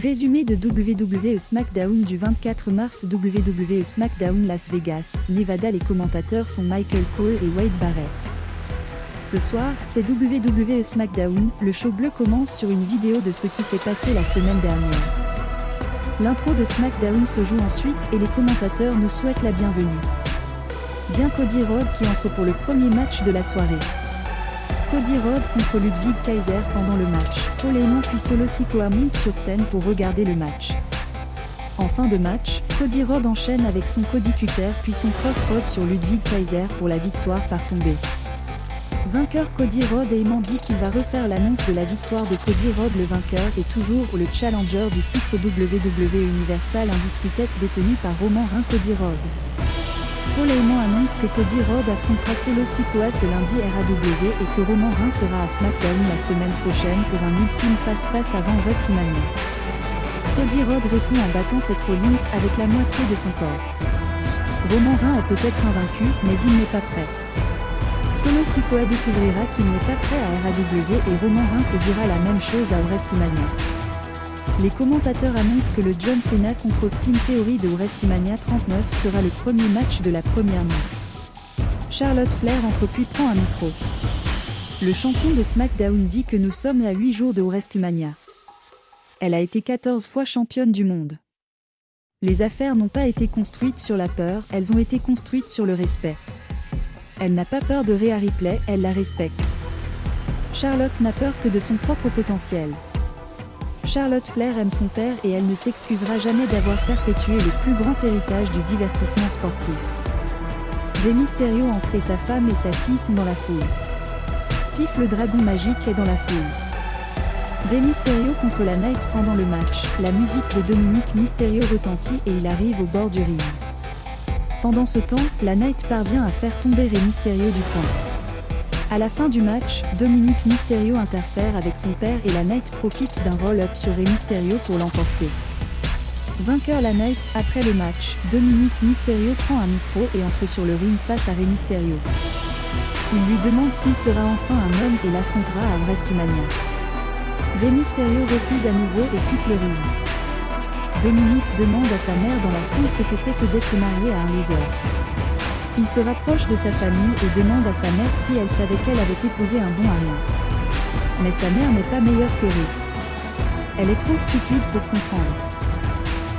Résumé de WWE SmackDown du 24 mars. WWE SmackDown Las Vegas, Nevada. Les commentateurs sont Michael Cole et Wade Barrett. Ce soir, c'est WWE SmackDown. Le show bleu commence sur une vidéo de ce qui s'est passé la semaine dernière. L'intro de SmackDown se joue ensuite et les commentateurs nous souhaitent la bienvenue. Bien Cody Rhodes qui entre pour le premier match de la soirée. Cody Rhodes contre Ludwig Kaiser pendant le match. Paul Heyman puis Solo Sikoa montent sur scène pour regarder le match. En fin de match, Cody Rhodes enchaîne avec son Cody Cutter puis son Crossroads sur Ludwig Kaiser pour la victoire par tombée. Vainqueur Cody Rhodes. Heyman dit qu'il va refaire l'annonce de la victoire de Cody Rhodes. Le vainqueur est toujours le challenger du titre WWE Universal Undisputed détenu par Roman Reigns. Cody Rhodes. Paul Heyman annonce que Cody Rhodes affrontera Solo Sikoa ce lundi RAW et que Roman Reigns sera à SmackDown la semaine prochaine pour un ultime face-face avant WrestleMania. Cody Rhodes répond en battant Seth Rollins avec la moitié de son corps. Roman Reigns est peut-être invaincu, mais il n'est pas prêt. Solo Sikoa découvrira qu'il n'est pas prêt à RAW et Roman Reigns se dira la même chose à WrestleMania. Les commentateurs annoncent que le John Cena contre Austin Theory de WrestleMania 39 sera le premier match de la première nuit. Charlotte Flair entre puis prend un micro. Le champion de SmackDown dit que nous sommes à 8 jours de WrestleMania. Elle a été 14 fois championne du monde. Les affaires n'ont pas été construites sur la peur, elles ont été construites sur le respect. Elle n'a pas peur de Rhea Ripley, elle la respecte. Charlotte n'a peur que de son propre potentiel. Charlotte Flair aime son père et elle ne s'excusera jamais d'avoir perpétué le plus grand héritage du divertissement sportif. Rey Mysterio entre et sa femme et sa fille sont dans la foule. Pif le dragon magique est dans la foule. Rey Mysterio contre la Night pendant le match. La musique de Dominic Mysterio retentit et il arrive au bord du ring. Pendant ce temps, la Night parvient à faire tomber Rey Mysterio du point. À la fin du match, Dominic Mysterio interfère avec son père et la Night profite d'un roll-up sur Rey Mysterio pour l'emporter. Vainqueur la Night. Après le match, Dominic Mysterio prend un micro et entre sur le ring face à Rey Mysterio. Il lui demande s'il sera enfin un homme et l'affrontera à WrestleMania. Rey Mysterio refuse à nouveau et quitte le ring. Dominic demande à sa mère dans la foule ce que c'est que d'être marié à un loser. Il se rapproche de sa famille et demande à sa mère si elle savait qu'elle avait épousé un bon à rien. Mais sa mère n'est pas meilleure que Rey. Elle est trop stupide pour comprendre.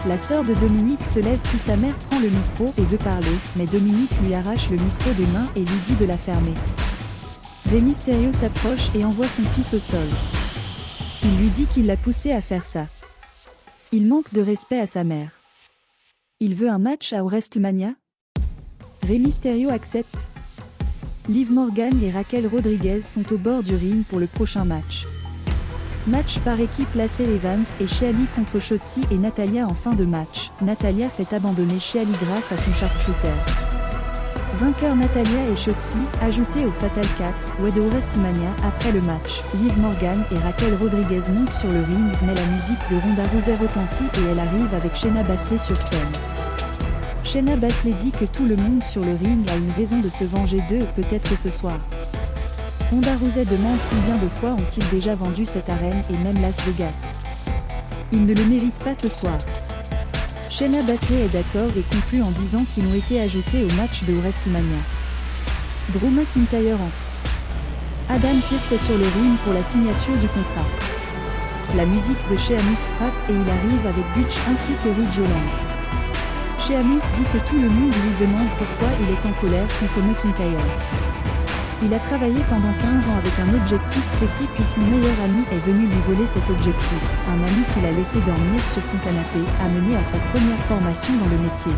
La sœur de Dominic se lève puis sa mère prend le micro et veut parler, mais Dominic lui arrache le micro des mains et lui dit de la fermer. Rey Mysterio s'approche et envoie son fils au sol. Il lui dit qu'il l'a poussé à faire ça. Il manque de respect à sa mère. Il veut un match à WrestleMania ? Rey Mysterio accepte. Liv Morgan et Raquel Rodriguez sont au bord du ring pour le prochain match. Match par équipe. Lacey Evans et Shaylee contre Shotzi et Natalya en fin de match. Natalya fait abandonner Shaylee grâce à son sharpshooter. Vainqueur Natalya et Shotzi, ajoutés au Fatal 4, de WrestleMania. Après le match, Liv Morgan et Raquel Rodriguez montent sur le ring mais la musique de Ronda Rousey retentit et elle arrive avec Shayna Baszler sur scène. Shayna Baszler dit que tout le monde sur le ring a une raison de se venger d'eux peut-être ce soir. Ronda Rousey demande combien de fois ont-ils déjà vendu cette arène et même Las Vegas. Ils ne le méritent pas ce soir. Shayna Baszler est d'accord et conclut en disant qu'ils ont été ajoutés au match de WrestleMania. Drew McIntyre entre. Adam Pearce est sur le ring pour la signature du contrat. La musique de Sheamus frappe et il arrive avec Butch ainsi que Ridge Holland. Sheamus dit que tout le monde lui demande pourquoi il est en colère contre McIntyre. Il a travaillé pendant 15 ans avec un objectif précis puis son meilleur ami est venu lui voler cet objectif, un ami qu'il a laissé dormir sur son canapé, amené à sa première formation dans le métier.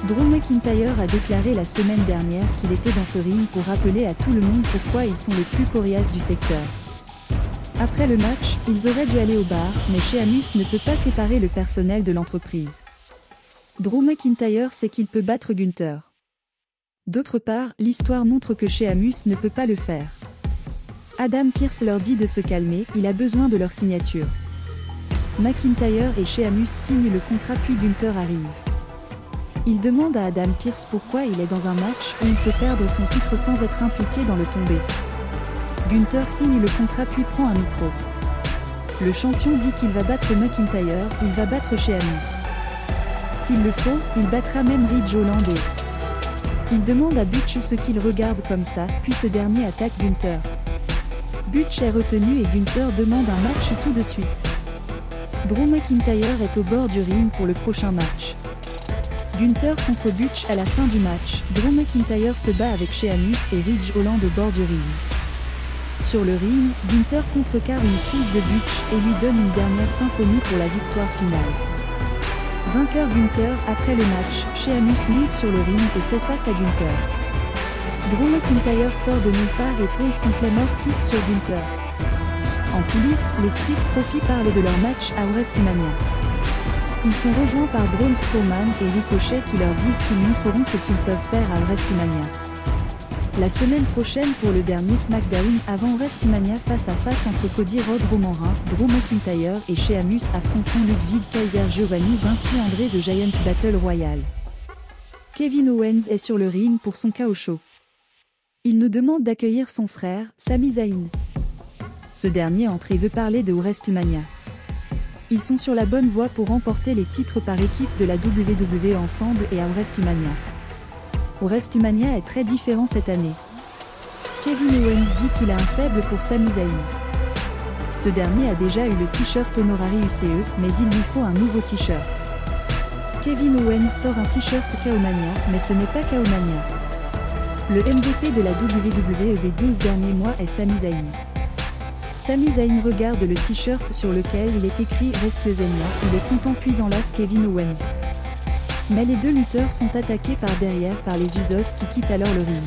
Drew McIntyre a déclaré la semaine dernière qu'il était dans ce ring pour rappeler à tout le monde pourquoi ils sont les plus coriaces du secteur. Après le match, ils auraient dû aller au bar, mais Sheamus ne peut pas séparer le personnel de l'entreprise. Drew McIntyre sait qu'il peut battre Gunther. D'autre part, l'histoire montre que Sheamus ne peut pas le faire. Adam Pearce leur dit de se calmer, il a besoin de leur signature. McIntyre et Sheamus signent le contrat puis Gunther arrive. Il demande à Adam Pearce pourquoi il est dans un match où il peut perdre son titre sans être impliqué dans le tombé. Gunther signe le contrat puis prend un micro. Le champion dit qu'il va battre McIntyre, il va battre Sheamus. S'il le faut, il battra même Ridge Holland et... Il demande à Butch ce qu'il regarde comme ça, puis ce dernier attaque Gunther. Butch est retenu et Gunther demande un match tout de suite. Drew McIntyre est au bord du ring pour le prochain match. Gunther contre Butch à la fin du match. Drew McIntyre se bat avec Sheamus et Ridge Holland au bord du ring. Sur le ring, Gunther contrecarre une prise de Butch et lui donne une dernière symphonie pour la victoire finale. Vainqueur Gunther, après le match, Sheamus monte sur le ring et fait face à Gunther. Drew McIntyre sort de nulle part et pose son Claymore kick sur Gunther. En coulisses, les Street Profits parlent de leur match à WrestleMania. Ils sont rejoints par Braun Strowman et Ricochet qui leur disent qu'ils montreront ce qu'ils peuvent faire à WrestleMania. La semaine prochaine pour le dernier SmackDown avant WrestleMania face à face entre Cody Rhodes, Roman Reigns, Drew McIntyre et Sheamus affronteront Ludwig Kaiser, Giovanni Vinci, André The Giant Battle Royale. Kevin Owens est sur le ring pour son KO Show. Il nous demande d'accueillir son frère, Sami Zayn. Ce dernier entre et veut parler de WrestleMania. Ils sont sur la bonne voie pour remporter les titres par équipe de la WWE ensemble et à WrestleMania. WrestleMania est très différent cette année. Kevin Owens dit qu'il a un faible pour Sami Zayn. Ce dernier a déjà eu le t-shirt honorary UCE, mais il lui faut un nouveau t-shirt. Kevin Owens sort un t-shirt KOmania, mais ce n'est pas KOmania. Le MVP de la WWE des 12 derniers mois est Sami Zayn. Sami Zayn regarde le t-shirt sur lequel il est écrit WrestleMania, il est content puis enlace Kevin Owens. Mais les deux lutteurs sont attaqués par derrière par les Usos qui quittent alors le ring.